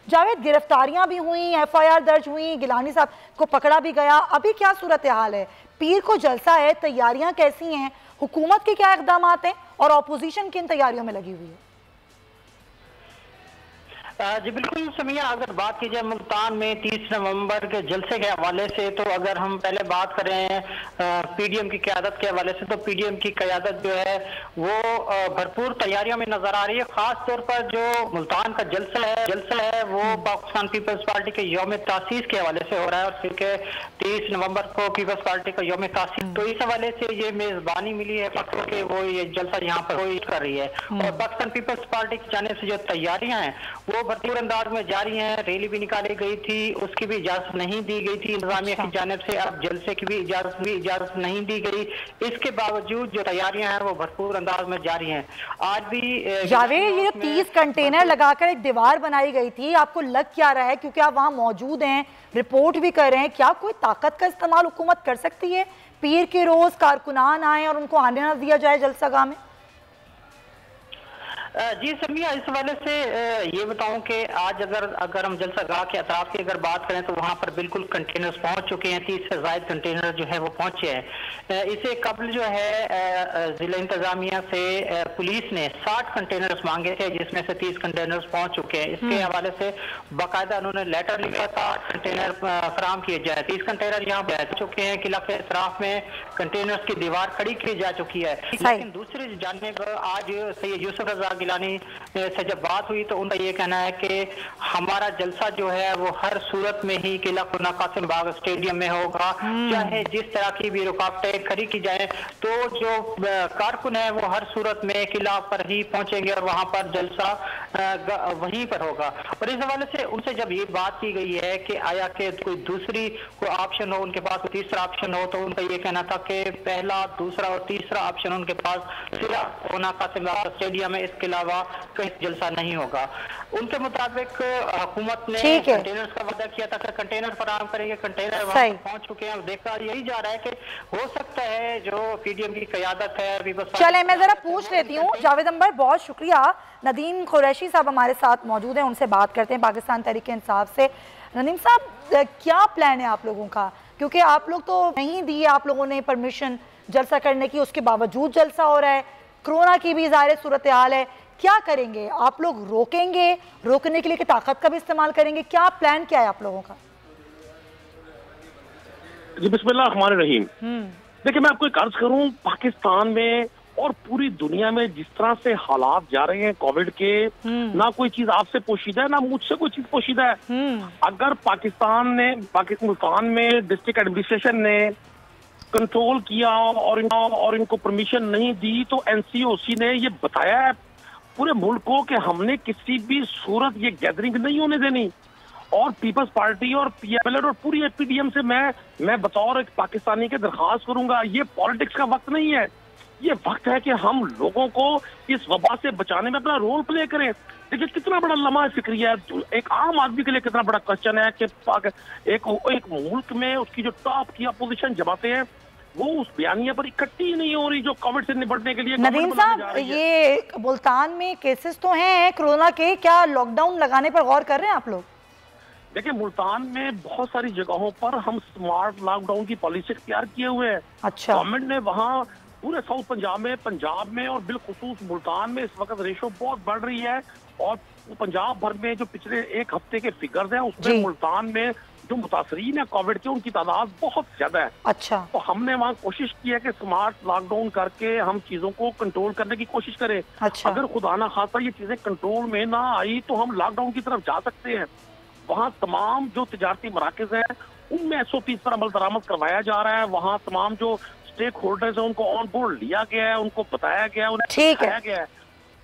जावेद, गिरफ्तारियां भी हुई, FIR दर्ज हुई, गिलानी साहब को पकड़ा भी गया, अभी क्या सूरत हाल है? पीर को जलसा है, तैयारियां कैसी हैं, हुकूमत के क्या इक़दाम हैं और अपोजिशन किन तैयारियों में लगी हुई है? जी बिल्कुल समिया, अगर बात की जाए मुल्तान में 30 नवंबर के जलसे के हवाले से, तो अगर हम पहले बात करें PDM की क़यादत के हवाले से, तो PDM की क़यादत जो है वो भरपूर तैयारियों में नजर आ रही है। खास तौर पर जो मुल्तान का जलसा है वो पाकिस्तान पीपल्स पार्टी के यौम तासीस के हवाले से हो रहा है, और क्योंकि 30 नवंबर को पीपल्स पार्टी का यौम तासीस, तो इस हवाले से ये मेजबानी मिली है कि वो ये जलसा यहाँ पर कर रही है। और पाकिस्तान पीपल्स पार्टी की जानिब से जो तैयारियां हैं वो भरपूर अंदाज में जारी हैं। रैली भी निकाली गई थी, उसकी भी इजाजत नहीं दी गई थी इंतजामिया की जानिब से। अब जलसे की भी इजाजत नहीं दी गई। इसके बावजूद जो तैयारियां हैं वो भरपूर अंदाज में जारी हैं। आज भी जावेद, ये 30 कंटेनर लगाकर एक दीवार बनाई गई थी, आपको लग क्या रहा है, क्योंकि आप वहां मौजूद हैं, रिपोर्ट भी कर रहे हैं, क्या कोई ताकत का इस्तेमाल हुकूमत कर सकती है? पीर के रोज कारकुनान आए और उनको आने ना दिया जाए जलसागाह में? जी समिया, इस हवाले से ये बताऊं कि आज अगर हम जलसागाह के अतराफ की अगर बात करें तो वहां पर बिल्कुल कंटेनर्स पहुंच चुके हैं। 30 से ज्यादा कंटेनर जो है वो पहुंचे हैं। इसे कबल जो है जिला इंतजामिया से पुलिस ने 60 कंटेनर्स मांगे थे, जिसमें से 30 कंटेनर्स पहुंच चुके हैं। इसके हवाले से बाकायदा उन्होंने लेटर लिखा था, कंटेनर फराम किए जाए। 30 कंटेनर यहाँ पहुंच चुके हैं। किला के अतराफ में कंटेनर्स की दीवार खड़ी की जा चुकी है। लेकिन दूसरी जानिब आज सैयद यूसुफ रजा गिलानी से जब बात हुई तो उनका ये कहना है कि हमारा जलसा जो है वो हर सूरत में ही किला खुर्ना कासिम बाग स्टेडियम में होगा, चाहे जिस तरह की भी रुकावटें खड़ी की जाए, तो जो कारकुन है वो हर सूरत में किला पर ही पहुंचेंगे और वहां पर जलसा वहीं पर होगा। और इस हवाले से उनसे जब ये बात की गई है कि आया कि कोई दूसरी कोई ऑप्शन हो, उनके पास कोई तीसरा ऑप्शन हो, तो उनका ये कहना था कि पहला, दूसरा और तीसरा ऑप्शन उनके पास किला खुर्ना कासिम बाग स्टेडियम में, इसके अलावा कहीं जलसा नहीं होगा। उनके मुताबिक हुकूमत ने कंटेनर्स का वादा किया था कि कंटेनर फराहम करेंगे, कंटेनर वहां पहुंच चुके हैं। देखा यही जा रहा है कि हो सकता है जो PDM की क़यादत है। चले मैं जरा पूछ लेती हूँ जावेद अंबर, बहुत शुक्रिया। नदीम कुरैशी साहब हमारे साथ मौजूद हैं, उनसे बात करते हैं पाकिस्तान तहरीक इंसाफ से। नदीम साहब, क्या प्लान है आप लोगों का, क्योंकि आप लोग तो नहीं दी आप लोगों ने परमिशन जलसा करने की, उसके बावजूद जलसा हो रहा है, कोरोना की भी ज़ाहिर सूरत हाल है, क्या करेंगे आप लोग? रोकेंगे, रोकने के लिए ताकत का भी इस्तेमाल करेंगे, क्या प्लान क्या है आप लोगों का? जी बिस्मिल्लाह रहमान रहीम। देखिए, मैं आपको एक अर्ज करूं, पाकिस्तान में और पूरी दुनिया में जिस तरह से हालात जा रहे हैं कोविड के, ना कोई चीज आपसे पोशीदा है, ना मुझसे कोई चीज पोशीदा है। अगर मुल्तान में डिस्ट्रिक्ट एडमिनिस्ट्रेशन ने कंट्रोल किया और इनको परमिशन नहीं दी, तो NCOC ने ये बताया है पूरे मुल्क को कि हमने किसी भी सूरत ये गैदरिंग नहीं होने देनी। और पीपल्स पार्टी और PMLN और पूरी PDM से मैं बतौर एक पाकिस्तानी के दरखास्त करूंगा, ये पॉलिटिक्स का वक्त नहीं है। ये वक्त है कि हम लोगों को इस वबा से बचाने में अपना रोल प्ले करें। देखिए कितना बड़ा लम्हा फिक्रिया है, एक आम आदमी के लिए कितना बड़ा क्वेश्चन है कि एक मुल्क में उसकी जो टॉप की अपोजिशन जमाते हैं वो उस बयानिया पर इकट्ठी नहीं हो रही जो कोविड से निपटने के लिए। नदीम साहब, ये मुल्तान में केसेस तो हैं कोरोना के, क्या लॉकडाउन लगाने पर गौर कर रहे हैं आप लोग? देखिए, मुल्तान में बहुत सारी जगहों पर हम स्मार्ट लॉकडाउन की पॉलिसी तैयार किए हुए हैं। अच्छा। गवर्नमेंट ने वहाँ पूरे साउथ पंजाब में और बिलखुसूस मुल्तान में इस वक्त रेशो बहुत बढ़ रही है, और पंजाब भर में जो पिछले एक हफ्ते के फिगर्स हैं उसमें मुल्तान में जो मुतासरीन है कोविड के उनकी तादाद बहुत ज्यादा है। अच्छा। तो हमने वहाँ कोशिश की है कि स्मार्ट लॉकडाउन करके हम चीजों को कंट्रोल करने की कोशिश करें। अच्छा। अगर खुदा ना खासा ये चीजें कंट्रोल में ना आई तो हम लॉकडाउन की तरफ जा सकते हैं। वहाँ तमाम जो तिजारती मराकज है उनमें SOPs पर अमल दरामद करवाया जा रहा है। वहाँ तमाम जो स्टेक होल्डर्स है उनको ऑन बोर्ड लिया गया है, उनको बताया गया है, उन्हें सिखाया गया है।